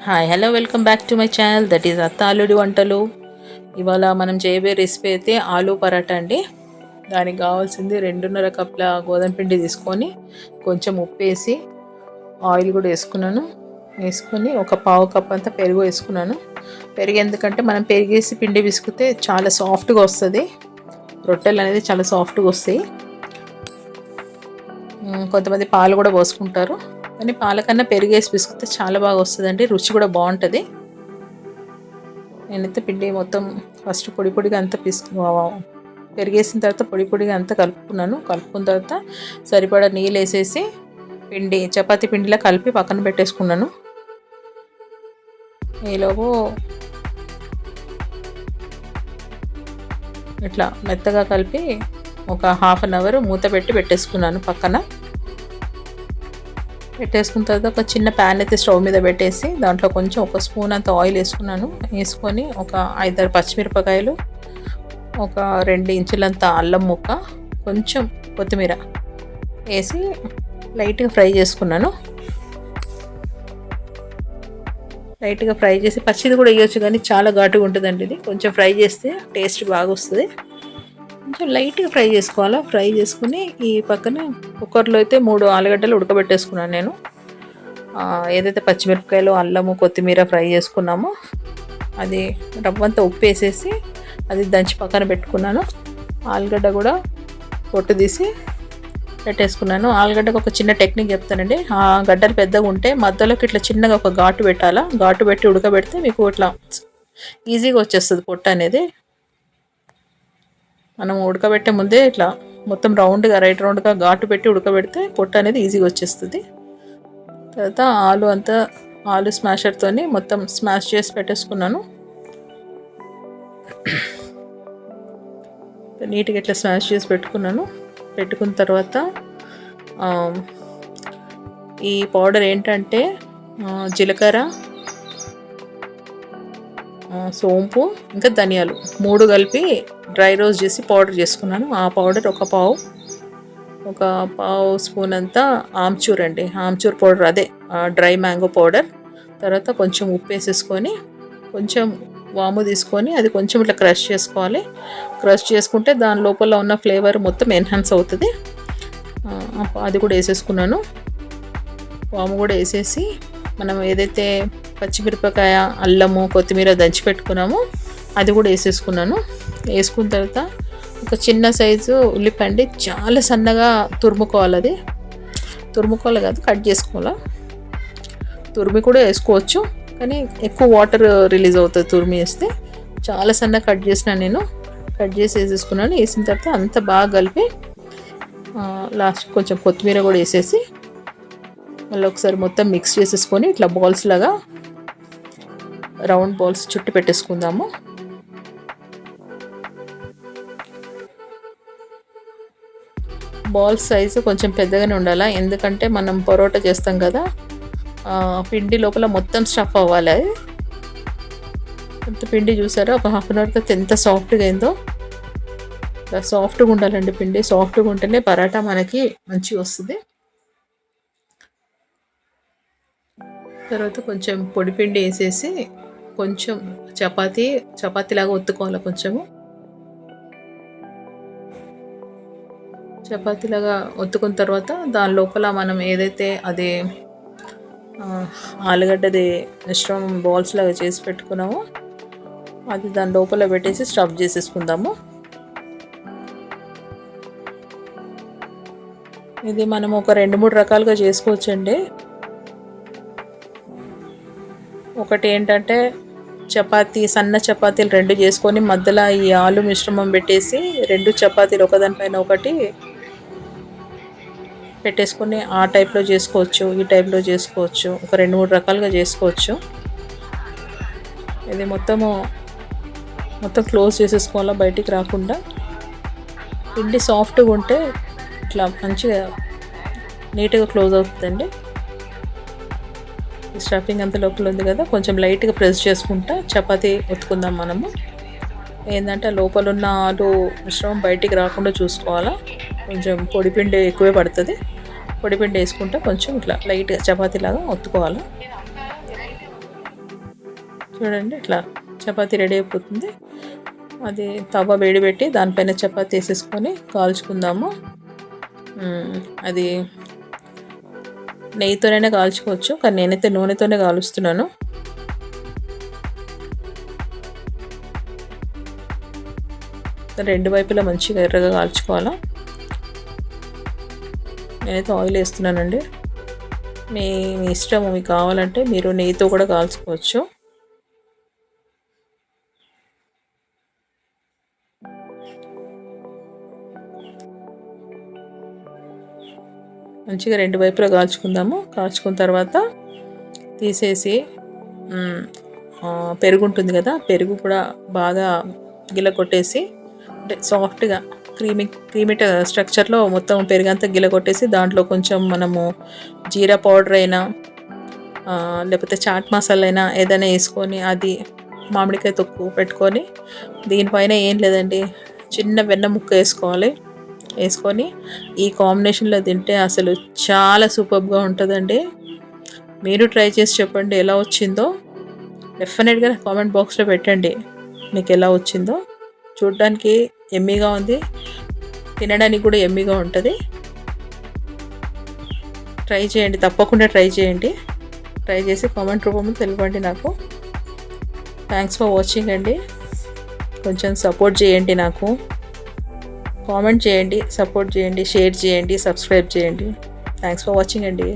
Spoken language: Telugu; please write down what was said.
Hi hello welcome back to my channel that is అత్త అల్లుడి వంటలు. ఇవాళ మనం చేయబోయే రెసిపీ అయితే ఆలూ పరాటా అండి. దానికి కావాల్సింది 2.5 కప్పుల గోధుమ పిండి తీసుకొని కొంచెం ఉప్పు వేసి ఆయిల్ కూడా వేసుకొని ఒక పావు కప్ అంతా పెరుగు వేసుకున్నాను. పెరుగు ఎందుకంటే మనం పెరిగేసి పిండి విసుకుతే చాలా సాఫ్ట్గా వస్తుంది, రొట్టెలు అనేది చాలా సాఫ్ట్గా వస్తాయి. కొంతమంది పాలు కూడా పోసుకుంటారు, కానీ పాలకన్నా పెరిగేసి పిసుకుతే చాలా బాగా వస్తుందండి, రుచి కూడా బాగుంటుంది. నేనైతే పిండి మొత్తం ఫస్ట్ పొడిగా అంతా పెరిగేసిన తర్వాత పొడిగా అంతా కలుపుకున్న తర్వాత సరిపడా నీళ్ళు వేసేసి పిండి చపాతీ పిండిలా కలిపి పక్కన పెట్టేసుకున్నాను. ఈలోపు ఇట్లా మెత్తగా కలిపి ఒక హాఫ్ అన్ అవర్ మూత పెట్టేసుకున్నాను. పెట్టేసుకున్న తర్వాత ఒక చిన్న ప్యాన్ అయితే స్టవ్ మీద పెట్టేసి దాంట్లో కొంచెం ఒక స్పూన్ అంత ఆయిల్ వేసుకొని ఒక 5-6 పచ్చిమిరపకాయలు, ఒక 2 ఇంచులంత అల్లం ముక్క, కొంచెం కొత్తిమీర వేసి లైట్గా ఫ్రై చేసుకున్నాను. లైట్గా ఫ్రై చేసి పచ్చిది కూడా వేయొచ్చు, కానీ చాలా ఘాటుగా ఉంటుందండి ఇది. కొంచెం ఫ్రై చేస్తే టేస్ట్ బాగా వస్తుంది. కొంచెం లైట్గా ఫ్రై చేసుకోవాలా. ఫ్రై చేసుకుని ఈ పక్కన కుక్కర్లో అయితే 3 ఆలుగడ్డలు ఉడకబెట్టేసుకున్నాను నేను. ఏదైతే పచ్చిమిరపకాయలు, అల్లము, కొత్తిమీర ఫ్రై చేసుకున్నామో అది రవ్వంతా ఉప్పు వేసేసి అది దంచి పక్కన పెట్టుకున్నాను. ఆలుగడ్డ కూడా పొట్టు తీసి పెట్టేసుకున్నాను. ఆలుగడ్డకు ఒక చిన్న టెక్నిక్ చెప్తానండి. ఆ గడ్డలు పెద్దగా ఉంటే మధ్యలోకి ఇట్లా చిన్నగా ఒక ఘాటు పెట్టాలా. ఘాటు పెట్టి ఉడకబెడితే మీకు ఇట్లా ఈజీగా వచ్చేస్తుంది పొట్టు అనేది. మనం ఉడకబెట్టే ముందే ఇట్లా మొత్తం రౌండ్గా ఘాటు పెట్టి ఉడకబెడితే పొట్టు అనేది ఈజీగా వచ్చేస్తుంది. తర్వాత ఆలు స్మాషర్తో మొత్తం స్మాష్ చేసి పెట్టేసుకున్నాను. నీట్గా ఇట్లా స్మాష్ చేసి పెట్టుకున్న తర్వాత ఈ పౌడర్ ఏంటంటే జీలకర్ర, సోంపు, ఇంకా ధనియాలు 3 కలిపి డ్రై రోస్ట్ చేసి పౌడర్ చేసుకున్నాను. ఆ పౌడర్ ఒక పావు స్పూన్ అంతా ఆమ్చూర్ అండి, ఆమ్చూర్ పౌడర్, అదే డ్రై మ్యాంగో పౌడర్. తర్వాత కొంచెం ఉప్పు వేసేసుకొని కొంచెం వాము తీసుకొని అది కొంచెం ఇట్లా క్రష్ చేసుకోవాలి. క్రష్ చేసుకుంటే దాని లోపల ఉన్న ఫ్లేవర్ మొత్తం ఎన్హాన్స్ అవుతుంది. అది కూడా వేసేసుకున్నాను. వాము కూడా వేసేసి మనం ఏదైతే పచ్చిమిరపకాయ, అల్లము, కొత్తిమీర దంచి పెట్టుకున్నామో అది కూడా వేసేసుకున్నాను. వేసుకున్న తర్వాత ఒక చిన్న సైజు ఉల్లిపాయ చాలా సన్నగా తురుముకోవాలి కాదు, కట్ చేసుకోవాలి. తురిమి కూడా వేసుకోవచ్చు, కానీ ఎక్కువ వాటర్ రిలీజ్ అవుతుంది తురిమి వేస్తే. చాలా సన్నగా కట్ చేసి వేసేసుకున్నాను. వేసిన తర్వాత అంతా బాగా కలిపి లాస్ట్ కొంచెం కొత్తిమీర కూడా వేసేసి మళ్ళీ ఒకసారి మొత్తం మిక్స్ చేసేసుకొని ఇట్లా బాల్స్ లాగా రౌండ్ బాల్స్ చుట్టి పెట్టేసుకుందాము. బాల్స్ సైజు కొంచెం పెద్దగానే ఉండాలి, ఎందుకంటే మనం పరోటా చేస్తాం కదా, పిండి లోపల మొత్తం స్టఫ్ అవ్వాలి. అంత పిండి చూసారా, ఒక హాఫ్ అన్ అవర్ తర్వాత ఎంత సాఫ్ట్గా అయిందో. సాఫ్ట్గా ఉండాలండి పిండి, సాఫ్ట్గా ఉంటేనే పరాటా మనకి మంచిగా వస్తుంది. తర్వాత కొంచెం పొడి పిండి వేసేసి కొంచెం చపాతీలాగా ఒత్తుకోవాలి. చపాతీలాగా ఒత్తుకున్న తర్వాత దాని లోపల మనం ఏదైతే అది ఆలుగడ్డది మిశ్రమం బాల్స్ లాగా చేసి పెట్టుకున్నామో అది దాని లోపల పెట్టేసి స్టఫ్ చేసేసుకుందాము. ఇది మనం ఒక 2-3 రకాలుగా చేసుకోవచ్చండి. ఒకటి ఏంటంటే సన్న చపాతీలు 2 చేసుకొని మధ్యలో ఈ ఆలు మిశ్రమం పెట్టేసి 2 చపాతీలు ఒకదానిపైన ఒకటి పెట్టేసుకొని ఆ టైప్లో చేసుకోవచ్చు, ఈ టైప్లో చేసుకోవచ్చు. ఒక 2-3 రకాలుగా చేసుకోవచ్చు. ఇది మొత్తం క్లోజ్ చేసేసుకోవాలా, బయటికి రాకుండా. పిండి సాఫ్ట్గా ఉంటే ఇట్లా మంచిగా నీట్గా క్లోజ్ అవుతుందండి. స్టఫింగ్ అంత లోపల ఉంది కదా, కొంచెం లైట్గా ప్రెస్ చేసుకుంటా చపాతీ ఒత్తుకుందాం. మనము ఏంటంటే లోపల ఉన్న ఆలు మిశ్రమం బయటికి రాకుండా చూసుకోవాలా. కొంచెం పొడిపిండి ఎక్కువే పడుతుంది. పొడిపిండి వేసుకుంటే కొంచెం ఇట్లా లైట్గా చపాతీలాగా ఒత్తుకోవాలి. చూడండి ఇట్లా చపాతీ రెడీ అయిపోతుంది. అది తవ్వ వేడి పెట్టి దానిపైన చపాతీ వేసేసుకొని కాల్చుకుందాము. అది నెయ్యితోనైనా కాల్చుకోవచ్చు, కానీ నేనైతే నూనెతోనే కాలుస్తున్నాను. రెండు వైపులా మంచిగా ఎర్రగా కాల్చుకోవాలా. నేనైతే ఆయిల్ వేస్తున్నానండి. మీ ఇష్టము, మీకు కావాలంటే మీరు నెయ్యితో కూడా కాల్చుకోవచ్చు. మంచిగా రెండు వైపులా కాల్చుకుందాము. కాల్చుకున్న తర్వాత తీసేసి పెరుగు ఉంటుంది కదా, పెరుగు కూడా బాగా గిల కొట్టేసి, అంటే సాఫ్ట్గా క్రీమీ స్ట్రక్చర్లో మొత్తం పెరుగంతా గిల కొట్టేసి దాంట్లో కొంచెం మనము జీరా పౌడర్ అయినా లేకపోతే చాట్ మసాలా అయినా ఏదైనా వేసుకొని, అది మామిడికాయ తొక్కు పెట్టుకొని, దీనిపైన ఏం లేదండి చిన్న వెన్న ముక్క వేసుకొని ఈ కాంబినేషన్లో తింటే అసలు చాలా సూపర్గా ఉంటుందండి. మీరు ట్రై చేసి చెప్పండి ఎలా వచ్చిందో. డెఫినెట్గా కామెంట్ బాక్స్లో పెట్టండి మీకు ఎలా వచ్చిందో. చూడడానికి ఎమ్మీగా ఉంది, తినడానికి కూడా ఎమ్మీగా ఉంటుంది. ట్రై చేయండి, తప్పకుండా ట్రై చేయండి. ట్రై చేసి కామెంట్ రూపంలో తెలిపండి నాకు. థ్యాంక్స్ ఫర్ వాచింగ్ అండి. కొంచెం సపోర్ట్ చేయండి నాకు. కామెంట్ చేయండి, సపోర్ట్ చేయండి, షేర్ చేయండి, సబ్స్క్రైబ్ చేయండి. థ్యాంక్స్ ఫర్ వాచింగ్ అండి.